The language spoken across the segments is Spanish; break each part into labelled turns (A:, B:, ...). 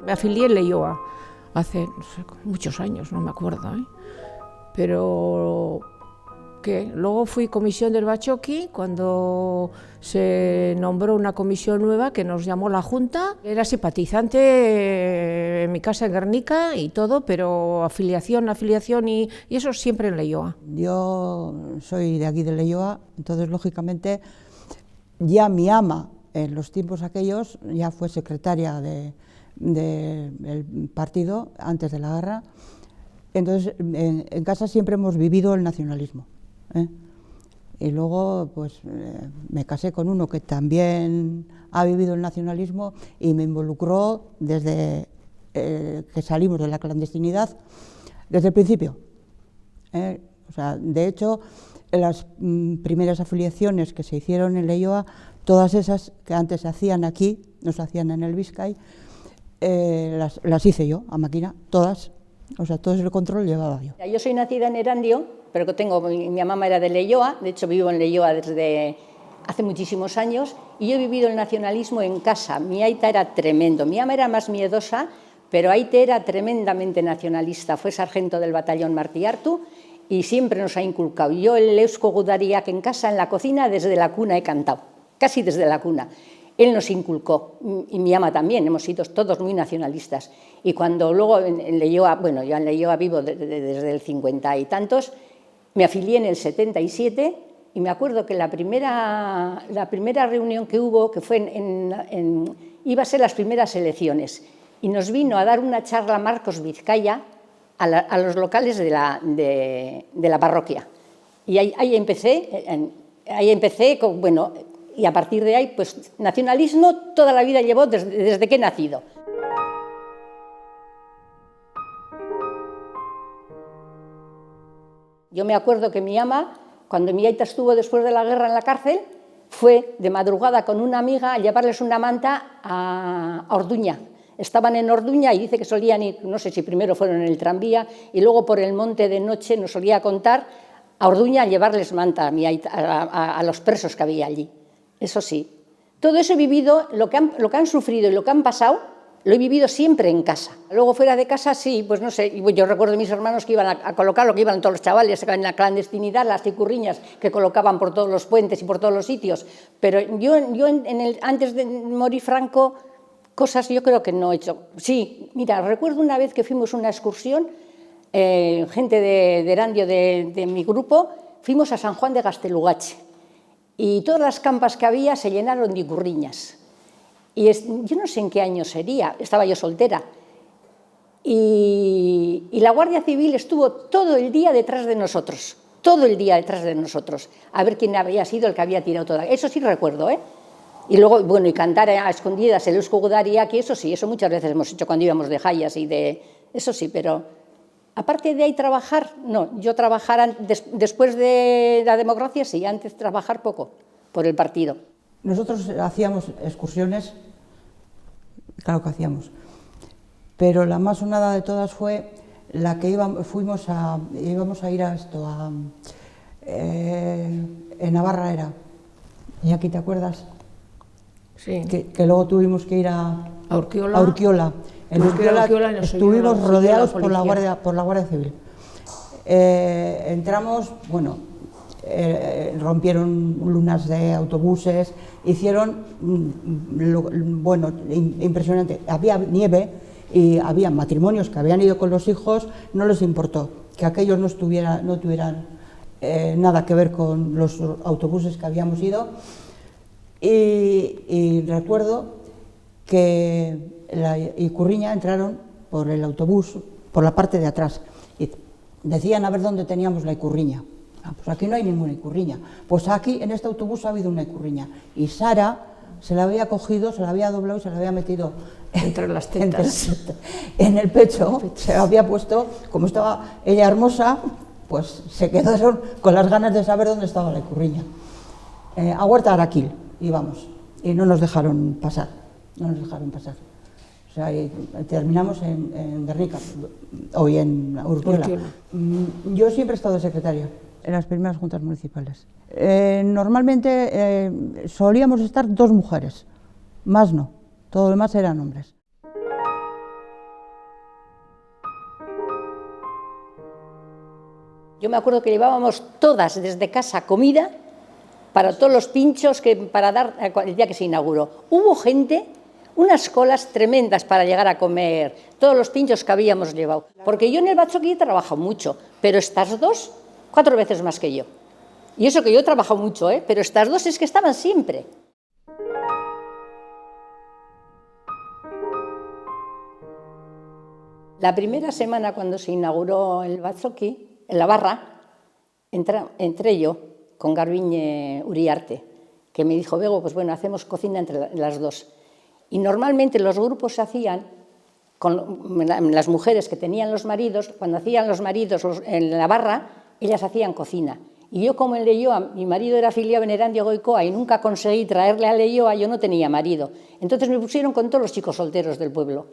A: Me afilié en Leioa hace no sé, muchos años, no me acuerdo, pero que luego fui comisión del Bachoqui cuando se nombró una comisión nueva que nos llamó la Junta. Era simpatizante en mi casa en Guernica y todo, pero afiliación y eso siempre en Leioa.
B: Yo soy de aquí de Leioa, entonces lógicamente ya mi ama en los tiempos aquellos ya fue secretaria del partido antes de la guerra, entonces en casa siempre hemos vivido el nacionalismo, y luego pues me casé con uno que también ha vivido el nacionalismo y me involucró desde que salimos de la clandestinidad, desde el principio, o sea, de hecho las primeras afiliaciones que se hicieron en Leioa, todas esas que antes se hacían aquí, no se hacían en el Vizcay, las hice yo a máquina, todas, o sea, todo ese control llevaba yo.
C: Yo soy nacida en Erandio, pero que mi mamá era de Leioa, de hecho vivo en Leioa desde hace muchísimos años, y yo he vivido el nacionalismo en casa. Mi aita era tremendo, mi ama era más miedosa, pero aita era tremendamente nacionalista, fue sargento del batallón Martí Hartu y siempre nos ha inculcado. Yo el Eusko Gudariak en casa, en la cocina, desde la cuna he cantado, casi desde la cuna. Él nos inculcó, y mi ama también, hemos sido todos muy nacionalistas. Y cuando luego en Leioa, bueno, yo en Leioa vivo desde el 50 y tantos, me afilié en el 77 y me acuerdo que la primera reunión que hubo, que fue iba a ser las primeras elecciones, y nos vino a dar una charla Marcos Vizcaya a los locales de la parroquia. Y ahí empecé con, bueno, y a partir de ahí, pues nacionalismo toda la vida llevo desde que he nacido. Yo me acuerdo que mi ama, cuando mi aita estuvo después de la guerra en la cárcel, fue de madrugada con una amiga a llevarles una manta a Orduña. Estaban en Orduña y dice que solían ir, no sé si primero fueron en el tranvía y luego por el monte de noche, nos solía contar, a Orduña a llevarles manta a mi aita, a los presos que había allí. Eso sí, todo eso he vivido, lo que han sufrido y lo que han pasado, lo he vivido siempre en casa. Luego fuera de casa sí, pues no sé, yo recuerdo a mis hermanos que iban a colocar lo que iban todos los chavales en la clandestinidad, las ticurriñas que colocaban por todos los puentes y por todos los sitios, pero yo antes de morir Franco, cosas yo creo que no he hecho. Sí, mira, recuerdo una vez que fuimos a una excursión, gente de Erandio de mi grupo, fuimos a San Juan de Gastelugache. Y todas las campas que había se llenaron de icurriñas. Y yo no sé en qué año sería, estaba yo soltera. Y la Guardia Civil estuvo todo el día detrás de nosotros, a ver quién había sido el que había tirado toda. Eso sí recuerdo, Y luego, bueno, y cantar a escondidas el Eusko Gudariak, eso sí, eso muchas veces hemos hecho cuando íbamos de jayas y de... Eso sí, pero... Aparte de ahí trabajar, no, yo trabajar después de la democracia sí, antes trabajar poco por el partido.
B: Nosotros hacíamos excursiones, claro que hacíamos, pero la más sonada de todas fue la que íbamos a ir a esto, en Navarra era, y aquí te acuerdas,
A: sí.
B: Que luego tuvimos que ir a Urquiola. En Urquiola estuvimos rodeados por la Guardia Civil. Entramos, bueno, rompieron lunas de autobuses, hicieron, bueno, impresionante. Había nieve y había matrimonios que habían ido con los hijos, no les importó que aquellos no tuvieran nada que ver con los autobuses que habíamos ido. Y recuerdo que la Icurriña entraron por el autobús, por la parte de atrás, y decían a ver dónde teníamos la Icurriña. Pues aquí no hay ninguna Icurriña. Pues aquí, en este autobús, ha habido una Icurriña. Y Sara se la había cogido, se la había doblado y se la había metido
A: Entre las tetas.
B: En el pecho se había puesto, como estaba ella hermosa, pues se quedó con las ganas de saber dónde estaba la Ikurriña. A Huerta Araquil íbamos y no nos dejaron pasar, O sea, y terminamos en Guernica, hoy en Urquiola. Yo siempre he estado de secretaria en las primeras juntas municipales. Normalmente solíamos estar 2 mujeres, más no, todo lo demás eran hombres.
C: Yo me acuerdo que llevábamos todas desde casa comida para todos los pinchos para dar el día que se inauguró. Hubo gente, unas colas tremendas para llegar a comer todos los pinchos que habíamos llevado. Porque yo en el Batzoki he trabajado mucho, pero estas 2, 4 veces más que yo. Y eso que yo he trabajado mucho, pero estas 2 es que estaban siempre. La primera semana cuando se inauguró el Batzoki, en la barra, entré yo con Garbiñe Uriarte, que me dijo, Bego, pues bueno, hacemos cocina entre las 2. Y normalmente los grupos se hacían con las mujeres que tenían los maridos, cuando hacían los maridos en la barra, ellas hacían cocina. Y yo, como en Leioa, mi marido era afiliado en Erandio Goicoa y nunca conseguí traerle a Leioa, yo no tenía marido. Entonces me pusieron con todos los chicos solteros del pueblo,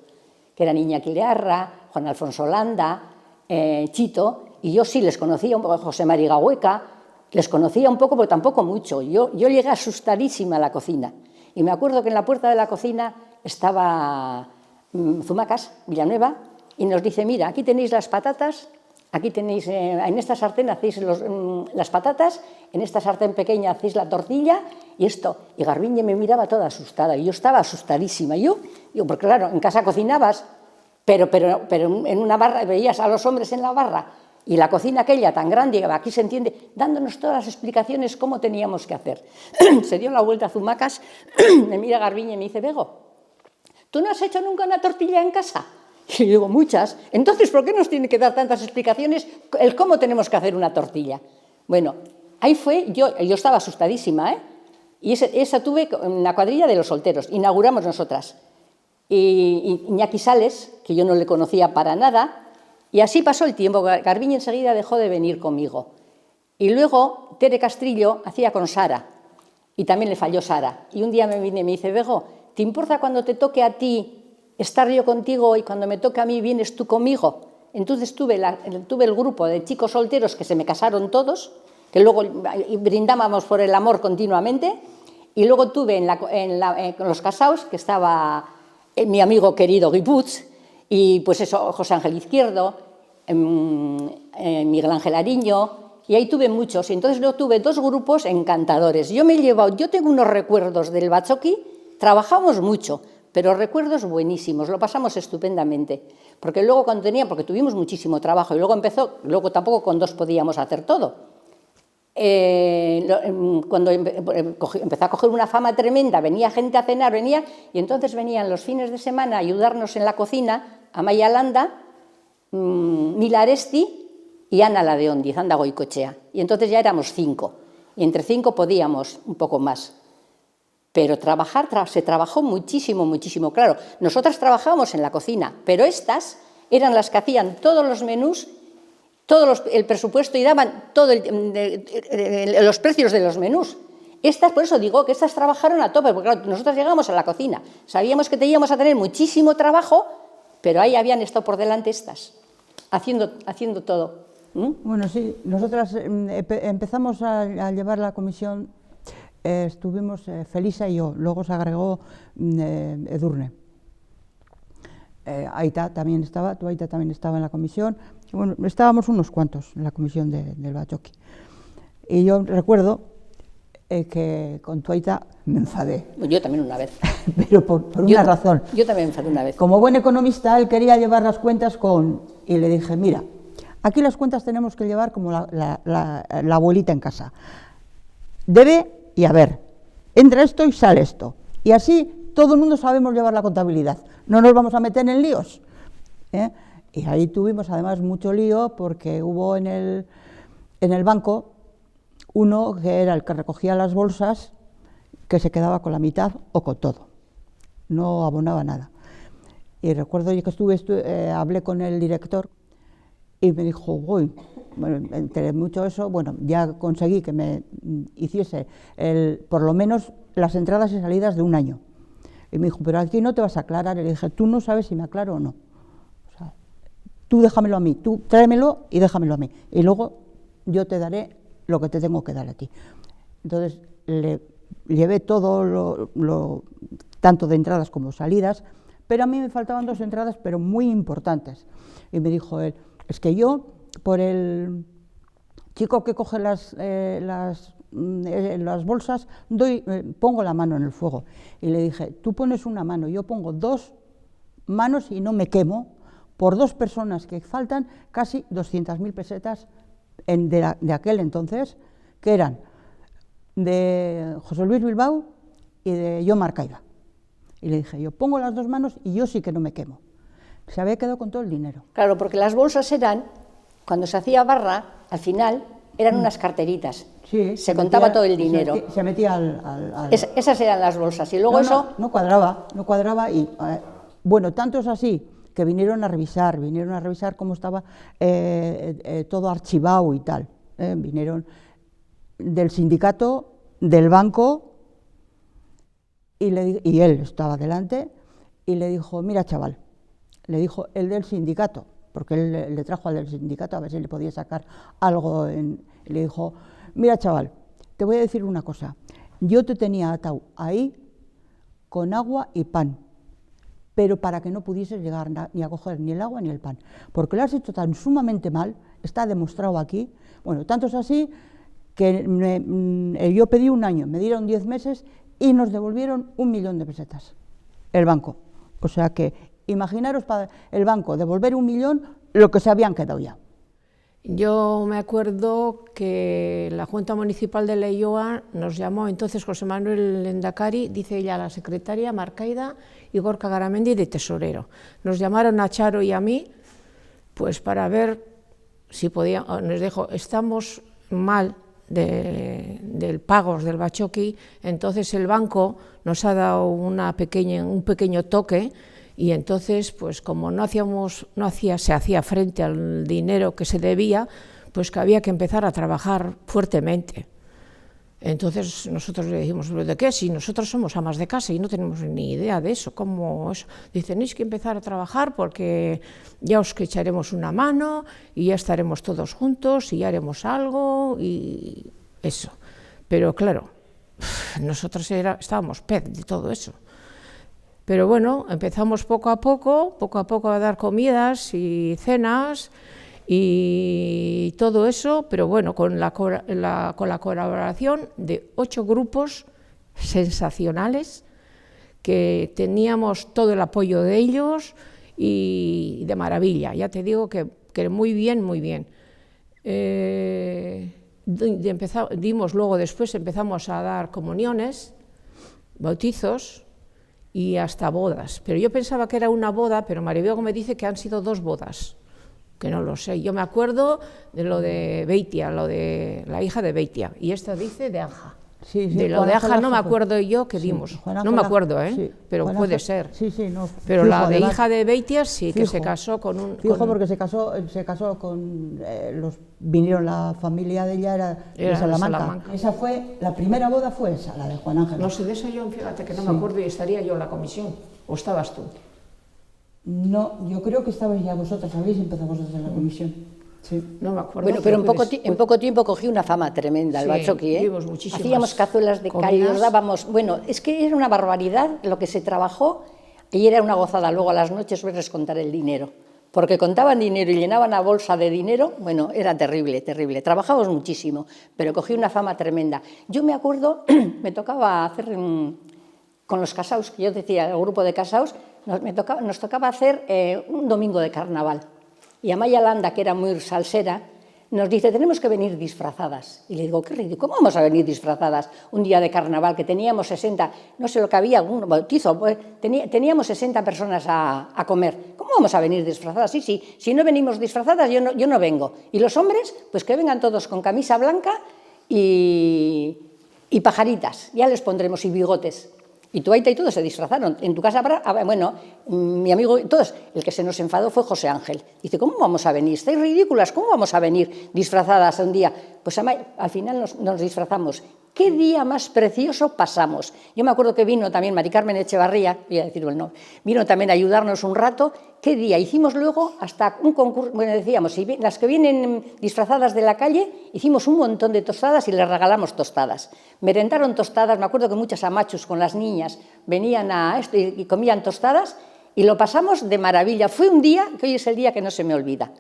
C: que eran Iñaki Learra, Juan Alfonso Landa, Chito, y yo sí les conocía un poco, José María Hueca, les conocía un poco, pero tampoco mucho. Yo llegué asustadísima a la cocina. Y me acuerdo que en la puerta de la cocina estaba Zumacas, Villanueva, y nos dice, mira, aquí tenéis las patatas, aquí tenéis, en esta sartén hacéis las patatas, en esta sartén pequeña hacéis la tortilla, y esto. Y Garbiñe me miraba toda asustada, y yo estaba asustadísima. Yo, porque claro, en casa cocinabas, pero en una barra veías a los hombres en la barra, y la cocina aquella tan grande, aquí se entiende, dándonos todas las explicaciones cómo teníamos que hacer. Se dio la vuelta a Zumacas, me mira Garbiñe y me dice, Bego, ¿tú no has hecho nunca una tortilla en casa? Y yo digo, muchas. Entonces, ¿por qué nos tiene que dar tantas explicaciones el cómo tenemos que hacer una tortilla? Bueno, ahí fue, yo estaba asustadísima, y esa tuve en la cuadrilla de los solteros, inauguramos nosotras. Y Iñaki Sales, que yo no le conocía para nada, y así pasó el tiempo. Garbiñe enseguida dejó de venir conmigo. Y luego Tere Castrillo hacía con Sara, y también le falló Sara. Y un día me vine y me dice, Bego, ¿te importa cuando te toque a ti estar yo contigo y cuando me toque a mí vienes tú conmigo? Entonces tuve el grupo de chicos solteros que se me casaron todos, que luego brindábamos por el amor continuamente, y luego tuve con los casados, que estaba mi amigo querido Guy Puig, y pues eso, José Ángel Izquierdo, Miguel Ángel Ariño, y ahí tuve muchos. Y entonces luego tuve 2 grupos encantadores. Yo tengo unos recuerdos del Batzoki, trabajamos mucho, pero recuerdos buenísimos, lo pasamos estupendamente. Porque luego porque tuvimos muchísimo trabajo, y luego tampoco con 2 podíamos hacer todo. Cuando empezó a coger una fama tremenda, venía gente a cenar, y entonces venían los fines de semana a ayudarnos en la cocina Amaia Landa, Mila Aresti y Ana la de Ondiz, Anda Goicochea. Y entonces ya éramos 5, y entre 5 podíamos un poco más. Pero se trabajó muchísimo, muchísimo. Claro, nosotras trabajábamos en la cocina, pero estas eran las que hacían todos los menús, el presupuesto, y daban todos los precios de los menús. Por eso digo que estas trabajaron a tope, porque claro, nosotros llegamos a la cocina, sabíamos que teníamos a tener muchísimo trabajo, pero ahí habían estado por delante estas, haciendo todo.
B: Bueno, sí, nosotras empezamos a llevar la comisión, estuvimos Felisa y yo, luego se agregó Edurne. Aita también estaba, tu Aita también estaba en la comisión. Bueno, estábamos unos cuantos en la comisión del Batzoki. Y yo recuerdo que con tu Aita me enfadé.
C: Yo también una vez.
B: Pero por una razón.
C: Yo también me enfadé una vez.
B: Como buen economista, él quería llevar las cuentas y le dije, mira, aquí las cuentas tenemos que llevar como la abuelita en casa. Debe y haber. Entra esto y sale esto. Y así todo el mundo sabemos llevar la contabilidad. No nos vamos a meter en líos. Y ahí tuvimos además mucho lío porque hubo en el banco uno que era el que recogía las bolsas, que se quedaba con la mitad o con todo. No abonaba nada. Y recuerdo que hablé con el director y me dijo, uy, bueno, entre mucho eso, bueno, ya conseguí que me hiciese por lo menos las entradas y salidas de un año. Y me dijo, pero aquí no te vas a aclarar. Y le dije, tú no sabes si me aclaro o no. O sea, tú déjamelo a mí, tú tráemelo y déjamelo a mí. Y luego yo te daré lo que te tengo que dar a ti. Entonces le llevé todo tanto de entradas como salidas, pero a mí me faltaban 2 entradas, pero muy importantes. Y me dijo él, es que yo, por el chico que coge las bolsas, pongo la mano en el fuego. Y le dije, tú pones una mano, yo pongo 2 manos y no me quemo, por 2 personas que faltan casi 200.000 pesetas de aquel entonces, que eran de José Luis Bilbao y de John Marcaiba. Y le dije, yo pongo las 2 manos y yo sí que no me quemo. Se había quedado con todo el dinero.
C: Claro, porque las bolsas eran, cuando se hacía barra, al final eran unas carteritas.
B: Sí,
C: se contaba todo el dinero.
B: Se metía
C: Esas eran las bolsas. Y luego
B: no cuadraba y bueno, tanto es así que vinieron a revisar cómo estaba todo archivado y tal. Vinieron del sindicato, del banco, y él estaba delante, y le dijo, mira chaval, le dijo el del sindicato, porque él le trajo al del sindicato a ver si le podía sacar algo, y le dijo, mira chaval, te voy a decir una cosa, yo te tenía atado ahí con agua y pan, pero para que no pudieses llegar ni a coger ni el agua ni el pan, porque lo has hecho tan sumamente mal, está demostrado aquí, bueno, tanto es así que yo pedí un año, me dieron 10 meses y nos devolvieron 1 millón de pesetas, el banco. O sea que, imaginaros para el banco devolver 1 millón lo que se habían quedado ya.
A: Yo me acuerdo que la Junta Municipal de Leioa nos llamó entonces José Manuel Endacari, dice ella, la secretaria Marcaida y Gorka Garamendi de tesorero. Nos llamaron a Charo y a mí pues para ver si podían, nos dijo, estamos mal del pagos del Bachoqui, entonces el banco nos ha dado un pequeño toque y entonces pues como se hacía frente al dinero que se debía, pues que había que empezar a trabajar fuertemente. Entonces nosotros le dijimos, ¿de qué? Si nosotros somos amas de casa y no tenemos ni idea de eso, ¿cómo eso? Dicen, tenéis que empezar a trabajar porque ya os echaremos una mano y ya estaremos todos juntos y ya haremos algo y eso. Pero claro, nosotros estábamos pez de todo eso. Pero bueno, empezamos poco a poco a dar comidas y cenas y todo eso, pero bueno, con la colaboración de 8 grupos sensacionales, que teníamos todo el apoyo de ellos y de maravilla, ya te digo que muy bien, muy bien. Después empezamos a dar comuniones, bautizos y hasta bodas, pero yo pensaba que era una boda, pero Maribel me dice que han sido 2 bodas. Que no lo sé, yo me acuerdo de lo de Beitia, lo de la hija de Beitia, y esta dice de Aja.
B: Sí,
A: de lo de Aja no me acuerdo yo que dimos, no me acuerdo,
B: sí,
A: pero puede ser.
B: Sí, no,
A: pero
B: fijo,
A: la de
B: además,
A: hija de Beitia sí,
B: fijo,
A: que se casó con un...
B: porque se casó con vinieron la familia de ella, era de Salamanca. Esa fue, la primera boda fue esa, la de Juan Ángel.
A: No sé, de eso yo, fíjate que no me acuerdo y estaría yo en la comisión, ¿o estabas tú?
B: No, yo creo que estabais ya vosotras, habéis empezado vosotras en la comisión. Sí.
A: No me acuerdo.
C: Bueno, pero en poco tiempo cogí una fama tremenda el Bachoqui, ¿eh? Hacíamos cazuelas de callos, dábamos... Bueno, es que era una barbaridad lo que se trabajó y era una gozada luego a las noches verles contar el dinero. Porque contaban dinero y llenaban la bolsa de dinero, bueno, era terrible, terrible. Trabajamos muchísimo, pero cogí una fama tremenda. Yo me acuerdo, me tocaba hacer con los casaus, que yo decía, el grupo de casaus, nos tocaba hacer un domingo de carnaval. Y Amaya Landa, que era muy salsera, nos dice, tenemos que venir disfrazadas. Y le digo, qué ridículo, ¿cómo vamos a venir disfrazadas un día de carnaval? Que teníamos 60, no sé lo que había, algún bautizo, pues, teníamos 60 personas a comer. ¿Cómo vamos a venir disfrazadas? Sí, si no venimos disfrazadas, yo no vengo. Y los hombres, pues que vengan todos con camisa blanca y pajaritas, ya les pondremos, y bigotes. Y tu aita y todos se disfrazaron. En tu casa habrá, bueno, mi amigo, todos, el que se nos enfadó fue José Ángel. Dice, ¿cómo vamos a venir? ¿Estáis ridículas? ¿Cómo vamos a venir disfrazadas un día? Pues al final nos disfrazamos. ¿Qué día más precioso pasamos? Yo me acuerdo que vino también Mari Carmen Echevarría, voy a decir el nombre, vino también a ayudarnos un rato. ¿Qué día? Hicimos luego hasta un concurso, bueno, decíamos, si las que vienen disfrazadas de la calle, hicimos un montón de tostadas y les regalamos tostadas. Merendaron tostadas, me acuerdo que muchas amachos con las niñas venían a esto y comían tostadas y lo pasamos de maravilla. Fue un día, que hoy es el día que no se me olvida.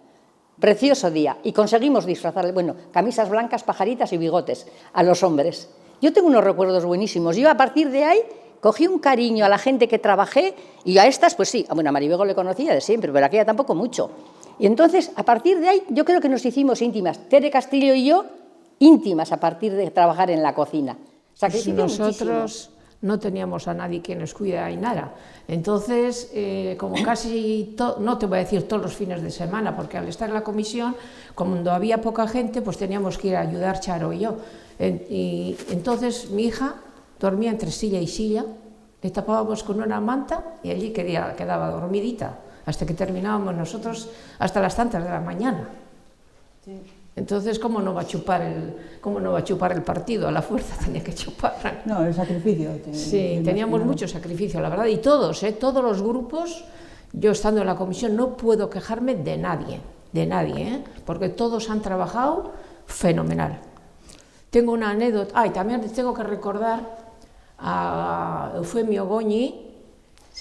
C: Precioso día, y conseguimos disfrazarle, bueno, camisas blancas, pajaritas y bigotes a los hombres. Yo tengo unos recuerdos buenísimos. Yo a partir de ahí cogí un cariño a la gente que trabajé y a estas, pues sí, bueno, a Maribego le conocía de siempre, pero a aquella tampoco mucho. Y entonces, a partir de ahí, yo creo que nos hicimos íntimas, Tere Castillo y yo, íntimas a partir de trabajar en la cocina.
A: Nosotros no teníamos a nadie que nos cuida y nada. Entonces, como casi, no te voy a decir todos los fines de semana, porque al estar en la comisión, cuando había poca gente, pues teníamos que ir a ayudar Charo y yo. Y entonces mi hija dormía entre silla y silla, le tapábamos con una manta y allí quedaba dormidita, hasta que terminábamos nosotros hasta las tantas de la mañana. Sí. Entonces, ¿cómo no va a chupar el partido? A la fuerza tenía que chupar.
B: No, el sacrificio.
A: Sí, teníamos mucho sacrificio, la verdad, y todos los grupos, yo estando en la comisión no puedo quejarme de nadie, porque todos han trabajado fenomenal. Tengo una anécdota, y también tengo que recordar a Eufemio Goñi,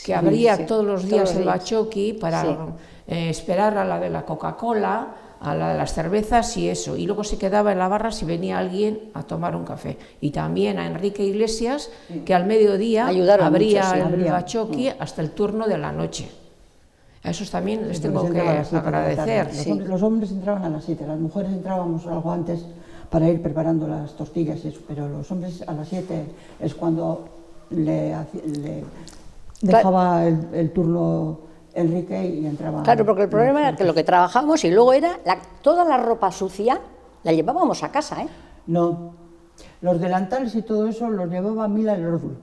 A: que abría todos los días el Bachoqui para esperar a la de la Coca-Cola, a la de las cervezas y eso, y luego se quedaba en la barra si venía alguien a tomar un café. Y también a Enrique Iglesias, que al mediodía abría el Bachoqui hasta el turno de la noche. A esos también les tengo que agradecer.
B: Los hombres entraban a las 7, las mujeres entrábamos algo antes para ir preparando las tortillas y eso, pero los hombres a las 7 es cuando le dejaba el turno Enrique y entraba.
C: Claro, porque el problema era que lo que trabajábamos y luego era toda la ropa sucia la llevábamos a casa, ¿eh?
B: No, los delantales y todo eso los llevaba Mila Elordu,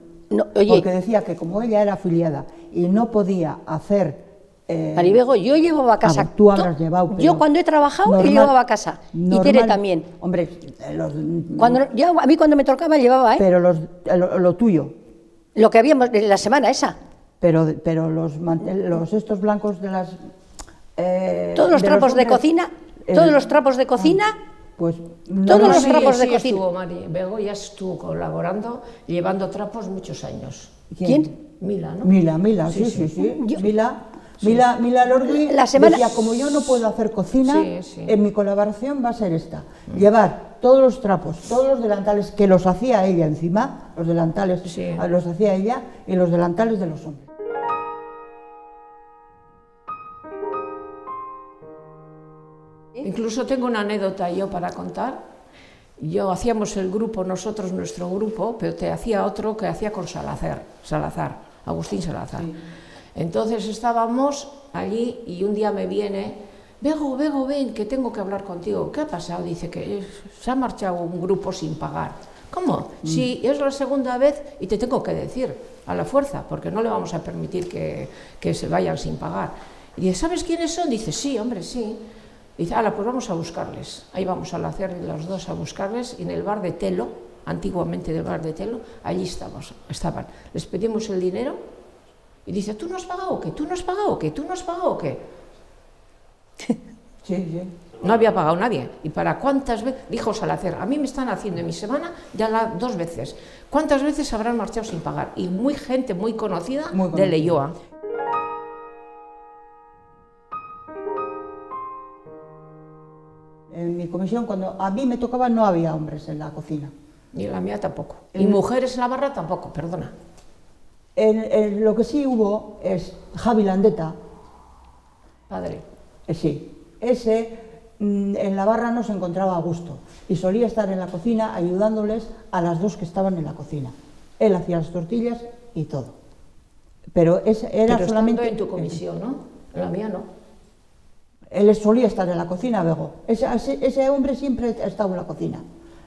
C: oye,
B: porque decía que como ella era afiliada y no podía hacer...
C: Maribego, yo llevaba a casa.
B: Tú habrás llevado.
C: Yo cuando he trabajado, yo llevaba a casa. Y Tere también.
B: Hombre,
C: a mí cuando me tocaba llevaba, ¿eh?
B: Pero lo tuyo.
C: Lo que habíamos en la semana esa.
B: Pero estos blancos de las...
C: todos los trapos de cocina, todos los trapos de cocina...
B: Pues
C: todos los trapos de cocina.
A: Estuvo Maribego, ya estuvo colaborando, llevando trapos muchos años.
C: ¿Quién?
A: Mila, ¿no?
B: Mila, sí. Mila Lordi decía, como yo no puedo hacer cocina, en mi colaboración va a ser esta. Llevar todos los trapos, todos los delantales, que los hacía ella encima, los delantales los hacía ella, y los delantales de los hombres.
A: Incluso tengo una anécdota yo para contar. Yo hacíamos el grupo, nosotros nuestro grupo, pero te hacía otro que hacía con Salazar, Agustín Salazar. Sí. Entonces estábamos allí y un día me viene, Bego, ven, que tengo que hablar contigo. ¿Qué ha pasado? Dice que se ha marchado un grupo sin pagar. ¿Cómo? Sí, es la segunda vez y te tengo que decir, a la fuerza, porque no le vamos a permitir que se vayan sin pagar. Y dice, ¿sabes quiénes son? Dice, sí, hombre, sí. Dice, pues vamos a buscarles. Ahí vamos a hacer los dos a buscarles, y en el bar de Telo, antiguamente del bar de Telo, allí estaban. Les pedimos el dinero y dice, ¿tú no has pagado o qué? ¿Tú no has pagado o qué? ¿Tú no has pagado o qué?
B: Sí.
A: No había pagado nadie. ¿Y para cuántas veces? Dijo Salazar, a mí me están haciendo en mi semana ya 2 veces. ¿Cuántas veces habrán marchado sin pagar? Y gente muy conocida de Leioa.
B: En mi comisión, cuando a mí me tocaba, no había hombres en la cocina.
A: Ni en la mía tampoco. Y mujeres en la barra tampoco, perdona.
B: Lo que sí hubo es Javi Landeta.
A: Padre.
B: Sí. Ese en la barra no se encontraba a gusto y solía estar en la cocina ayudándoles a las 2 que estaban en la cocina. Él hacía las tortillas y todo. Pero era solamente...
A: en tu comisión, ¿no? En la mía no.
B: Él solía estar en la cocina, Bego. Ese hombre siempre ha estado en la cocina.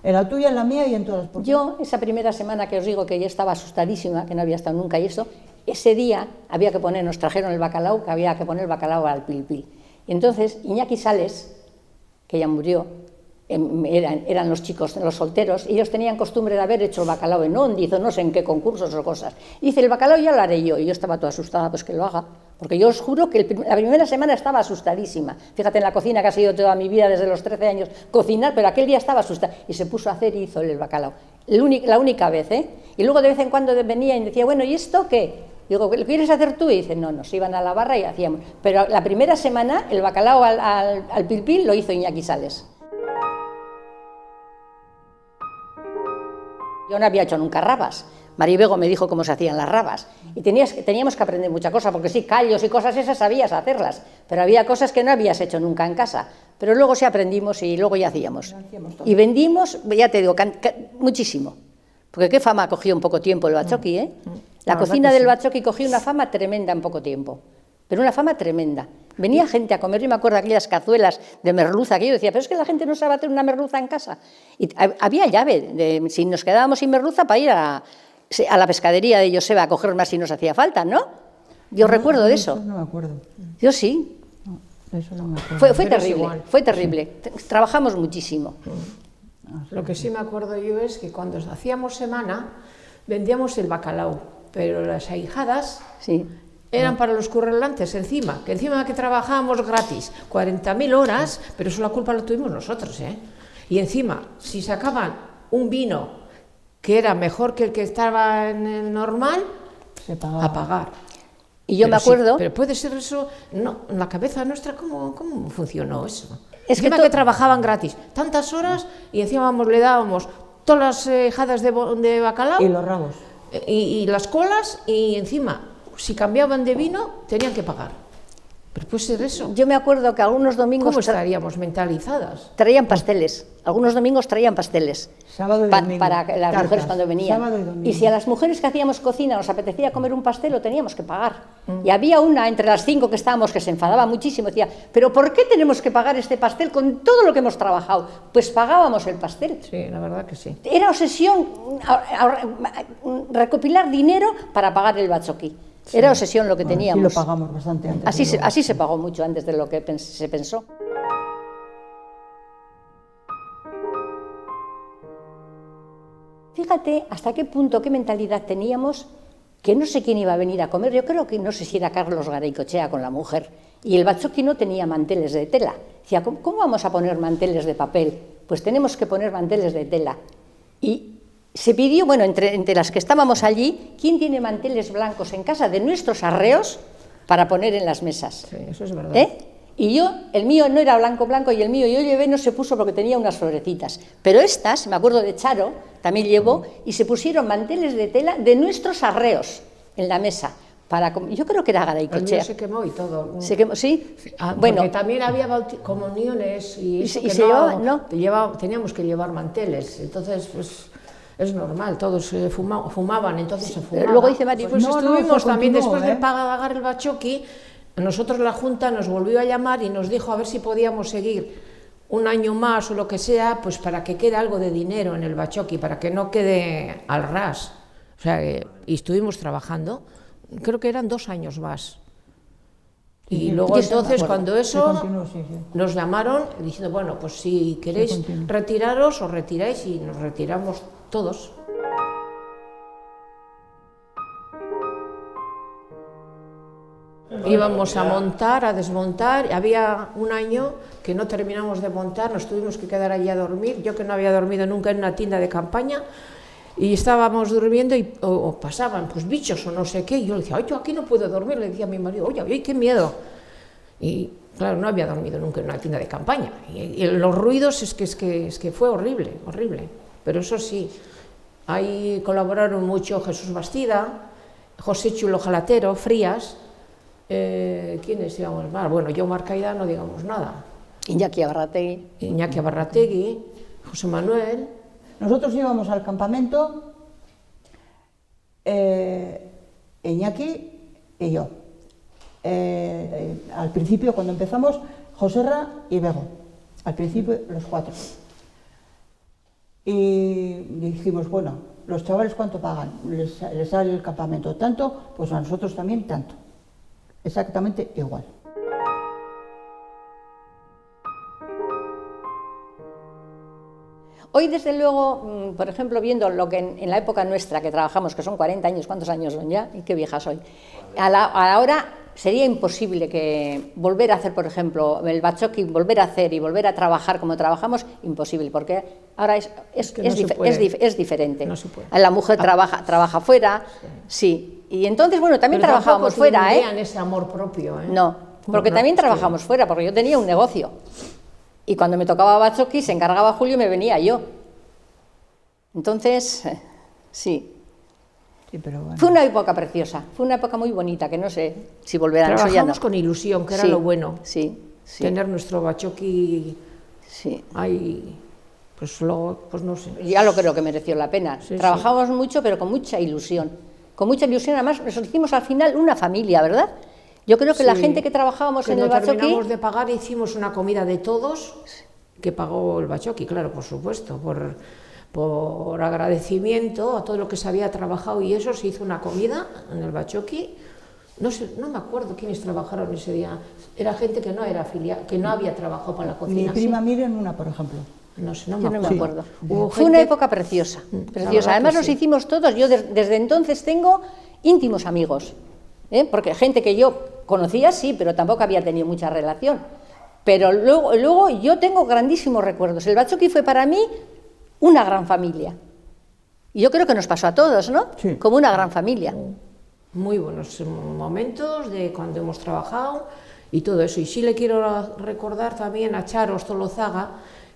B: En la tuya, en la mía y en todas.
C: Yo, esa primera semana que os digo que ya estaba asustadísima, que no había estado nunca y eso, ese día había que poner, nos trajeron el bacalao, que había que poner el bacalao al pil-pil. Y entonces Iñaki Sales, que ya murió, eran los chicos, los solteros, y ellos tenían costumbre de haber hecho el bacalao en Ondiz o no sé en qué concursos o cosas. Y dice, el bacalao ya lo haré yo, y yo estaba toda asustada, pues que lo haga, porque yo os juro que la primera semana estaba asustadísima. Fíjate, en la cocina, que ha sido toda mi vida desde los 13 años, cocinar, pero aquel día estaba asustada, y se puso a hacer y hizo el bacalao. La única vez, ¿eh? Y luego de vez en cuando venía y decía, bueno, ¿y esto qué? Digo, ¿lo quieres hacer tú? Y dice, no, nos iban a la barra y hacíamos. Pero la primera semana, el bacalao al pil-pil lo hizo Iñaki Sales. Yo no había hecho nunca rabas. Maribego me dijo cómo se hacían las rabas. Y teníamos que aprender muchas cosas, porque sí, callos y cosas esas sabías hacerlas, pero había cosas que no habías hecho nunca en casa. Pero luego sí aprendimos y luego ya hacíamos. Y vendimos, ya te digo, muchísimo. Porque qué fama cogió en poco tiempo el bachoqui, ¿eh? La cocina del bachoqui cogió una fama tremenda en poco tiempo. Pero una fama tremenda. Venía gente a comer, yo me acuerdo de aquellas cazuelas de merluza, que yo decía, pero es que la gente no sabe hacer una merluza en casa. Y había llave, si nos quedábamos sin merluza, para ir a la pescadería de Joseba a coger más si nos hacía falta, ¿no? Yo recuerdo de eso.
B: No me acuerdo.
C: Yo sí.
B: No, eso no me acuerdo.
C: Fue terrible, fue terrible. Sí. Trabajamos muchísimo.
A: Lo que sí me acuerdo yo es que cuando hacíamos semana, vendíamos el bacalao, pero las ahijadas...
C: Sí.
A: Eran para los currelantes encima, que encima que trabajábamos gratis, 40.000 horas, pero eso la culpa la tuvimos nosotros, ¿eh? Y encima, si sacaban un vino que era mejor que el que estaba en el normal,
B: se pagaba.
A: a pagar.
C: Y yo me acuerdo...
A: Sí, pero puede ser eso, no, en la cabeza nuestra, ¿cómo funcionó eso?
C: Es
A: encima que trabajaban gratis, tantas horas, y encima le dábamos todas las hijadas de bacalao.
B: Y los rabos.
A: Y las colas, y encima... Si cambiaban de vino, tenían que pagar. Pero puede ser eso.
C: Yo me acuerdo que algunos domingos...
A: ¿Cómo estaríamos mentalizadas?
C: Traían pasteles. Algunos domingos traían pasteles.
B: Sábado y domingo.
C: Para las mujeres cuando venían.
B: Sábado y domingo.
C: Y si a las mujeres que hacíamos cocina nos apetecía comer un pastel, lo teníamos que pagar. Y había una entre las 5 que estábamos que se enfadaba muchísimo. Decía, ¿pero por qué tenemos que pagar este pastel con todo lo que hemos trabajado? Pues pagábamos el pastel.
A: Sí, la verdad que sí.
C: Era obsesión recopilar dinero para pagar el bachoqui. Sí. Era obsesión lo que teníamos.
B: Sí, lo pagamos bastante antes.
C: Así se pagó mucho antes de lo que se pensó. Fíjate hasta qué punto, qué mentalidad teníamos, que no sé quién iba a venir a comer. Yo creo que no sé si era Carlos Garaycochea con la mujer. Y el bachoqui no tenía manteles de tela. Decía, ¿cómo vamos a poner manteles de papel? Pues tenemos que poner manteles de tela. Y se pidió, bueno, entre las que estábamos allí, ¿quién tiene manteles blancos en casa de nuestros arreos para poner en las mesas?
A: Sí, eso es verdad.
C: Y yo, el mío no era blanco y el mío yo llevé, no se puso porque tenía unas florecitas. Pero estas, me acuerdo de Charo, también llevó, y se pusieron manteles de tela de nuestros arreos en la mesa. Yo creo que era Garaycochea.
A: El mío se quemó y todo.
C: ¿Se quemó? ¿Sí?
A: Bueno, porque también había comuniones y eso
C: que se
A: teníamos que llevar manteles. Entonces, pues... Es normal, todos fumaban, entonces se fumaban.
C: Luego dice Mari,
A: pues estuvimos también, después de pagar el bachoqui, nosotros la Junta nos volvió a llamar y nos dijo a ver si podíamos seguir un año más o lo que sea, pues para que quede algo de dinero en el bachoqui, para que no quede al ras. O sea, y estuvimos trabajando, creo que eran 2 años más. Y luego entonces cuando eso nos llamaron diciendo, bueno, pues si queréis retiraros, os retiráis, y nos retiramos todos. Íbamos a montar, a desmontar, había un año que no terminamos de montar, nos tuvimos que quedar allí a dormir, yo que no había dormido nunca en una tienda de campaña, y estábamos durmiendo o pasaban pues bichos o no sé qué, y yo le decía, ay, yo aquí no puedo dormir, le decía a mi marido, oye, qué miedo. Y claro, no había dormido nunca en una tienda de campaña, y los ruidos es que fue horrible, horrible. Pero eso sí, ahí colaboraron mucho Jesús Bastida, José Chulo Jalatero, Frías, ¿quiénes íbamos más? Bueno, yo Marcaida no digamos nada.
C: Iñaki
A: Abarrategui, José Manuel.
B: Nosotros íbamos al campamento, Iñaki y yo. Al principio, cuando empezamos, Joserra y Bego. Al principio, los 4. Y dijimos, bueno, los chavales ¿cuánto pagan? Les sale el campamento tanto, pues a nosotros también tanto. Exactamente igual.
C: Hoy, desde luego, por ejemplo, viendo lo que en la época nuestra que trabajamos, que son 40 años, ¿cuántos años son ya? Y qué vieja soy. A la hora sería imposible que volver a hacer, por ejemplo, el bachoqui, volver a hacer y volver a trabajar como trabajamos, imposible, porque ahora es diferente.
A: No se puede.
C: La mujer trabaja fuera, sí. Y entonces, bueno, también
A: pero
C: trabajábamos fuera, ¿eh?
A: No ese amor propio, ¿eh?
C: No, porque también trabajamos fuera, porque yo tenía un negocio. Y cuando me tocaba bachoqui, se encargaba Julio y me venía yo. Entonces, sí.
B: Sí, pero bueno.
C: Fue una época preciosa, fue una época muy bonita, que no sé si volverán.
A: Trabajamos con ilusión, que era lo bueno.
C: Sí.
A: Tener nuestro bachoqui
C: sí.
A: ahí, pues luego, pues no sé.
C: Ya lo creo que mereció la pena.
A: Sí,
C: trabajamos mucho, pero con mucha ilusión. Con mucha ilusión, además nos hicimos al final una familia, ¿verdad? Yo creo que la gente que trabajábamos en el bachoqui...
A: terminamos de pagar, hicimos una comida de todos, que pagó el bachoqui, claro, por supuesto, por agradecimiento a todo lo que se había trabajado, y eso se hizo una comida en el bachoqui. No sé, no me acuerdo quiénes trabajaron ese día. Era gente que no era afiliada, que no había trabajado para la cocina.
B: Mi prima Miren, una, por ejemplo.
A: No sé, no
C: Yo
A: me
C: no
A: acuerdo.
C: me acuerdo. Fue una época preciosa, preciosa. Además nos hicimos todos, yo desde entonces tengo íntimos amigos, porque gente que yo conocía sí, pero tampoco había tenido mucha relación. Pero luego yo tengo grandísimos recuerdos. El bachoqui fue para mí una gran familia. Y yo creo que nos pasó a todos, ¿no?
B: Sí.
C: Como una gran familia.
A: Muy buenos momentos de cuando hemos trabajado y todo eso. Y sí le quiero recordar también a Charo Stolozaga,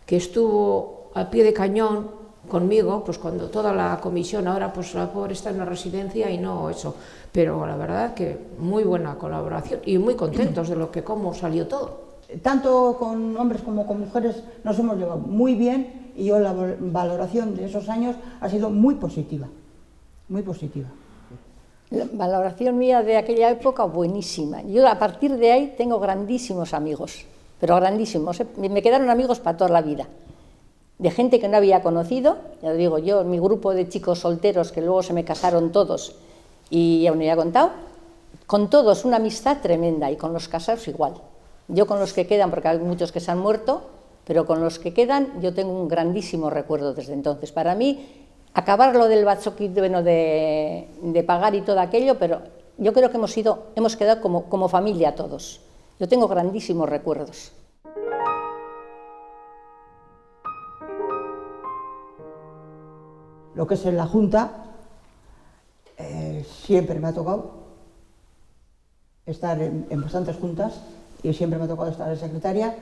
A: que estuvo al pie de cañón conmigo, pues cuando toda la comisión, ahora pues la pobre está en una residencia y no eso, pero la verdad que muy buena colaboración y muy contentos de lo que cómo salió todo.
B: Tanto con hombres como con mujeres nos hemos llevado muy bien, y yo la valoración de esos años ha sido muy positiva, muy positiva.
C: La valoración mía de aquella época, buenísima. Yo a partir de ahí tengo grandísimos amigos, pero grandísimos, me quedaron amigos para toda la vida. De gente que no había conocido, ya digo yo, mi grupo de chicos solteros que luego se me casaron todos, y aún no he contado, con todos una amistad tremenda, y con los casados igual. Yo con los que quedan, porque hay muchos que se han muerto, pero con los que quedan yo tengo un grandísimo recuerdo desde entonces. Para mí, acabar lo del bachoqui, bueno, de pagar y todo aquello, pero yo creo que hemos quedado como familia todos. Yo tengo grandísimos recuerdos.
B: Lo que es en la Junta, siempre me ha tocado estar en bastantes juntas, y siempre me ha tocado estar de secretaria.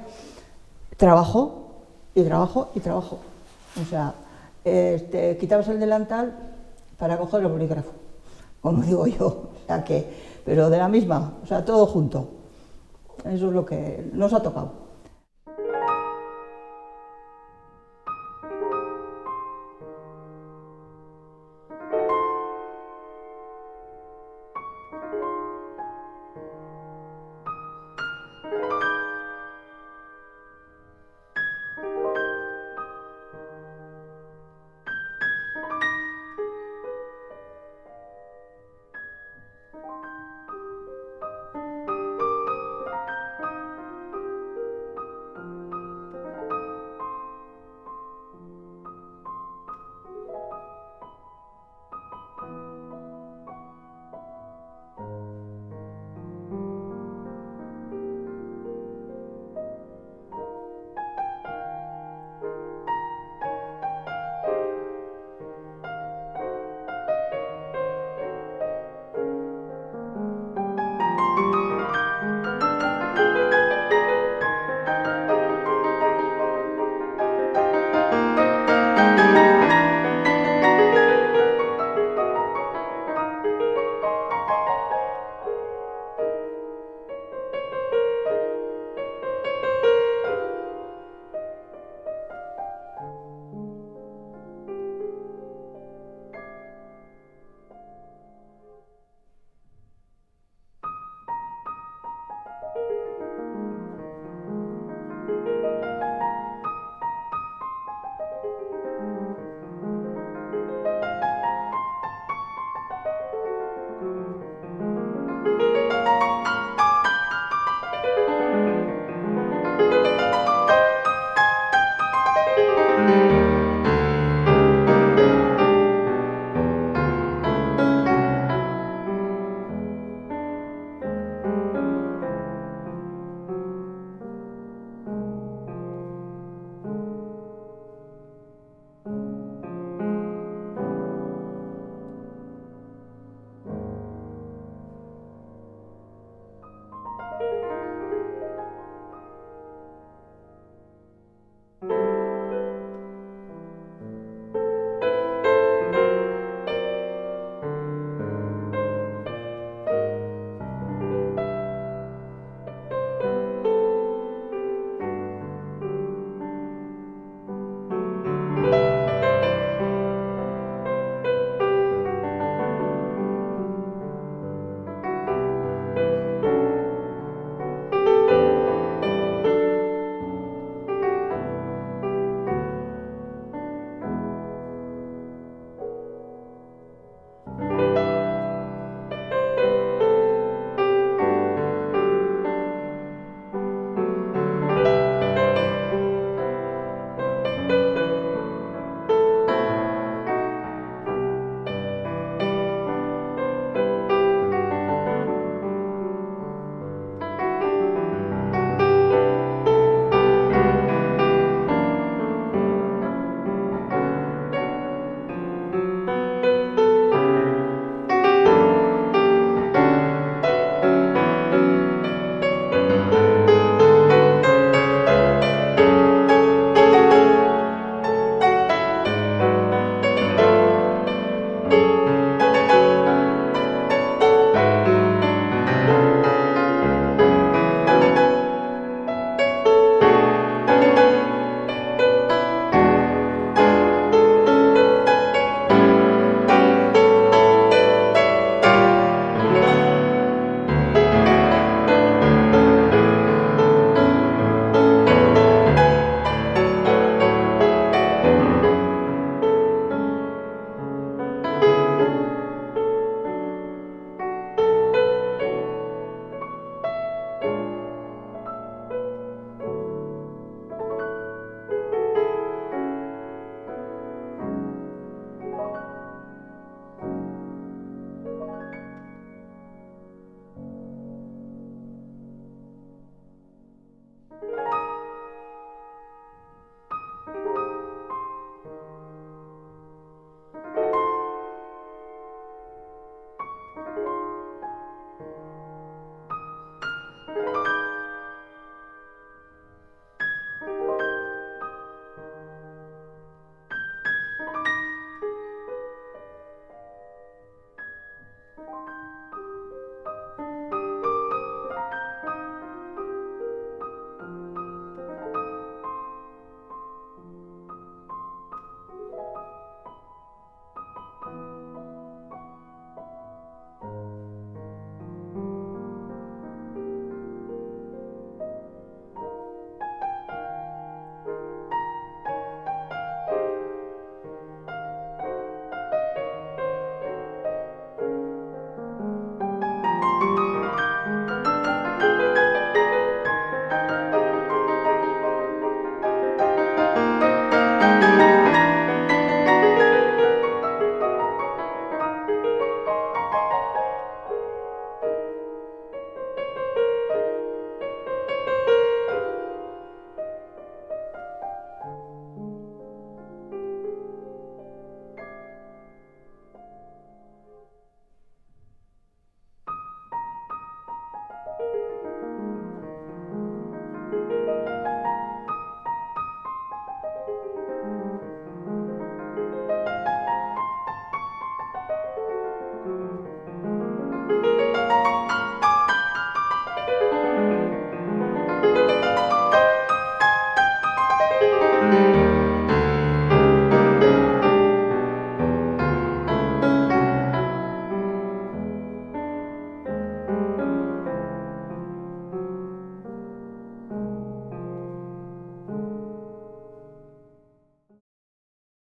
B: Trabajo y trabajo y trabajo. O sea, te quitabas el delantal para coger el bolígrafo, como digo yo. O sea que, pero de la misma, o sea, todo junto. Eso es lo que nos ha tocado.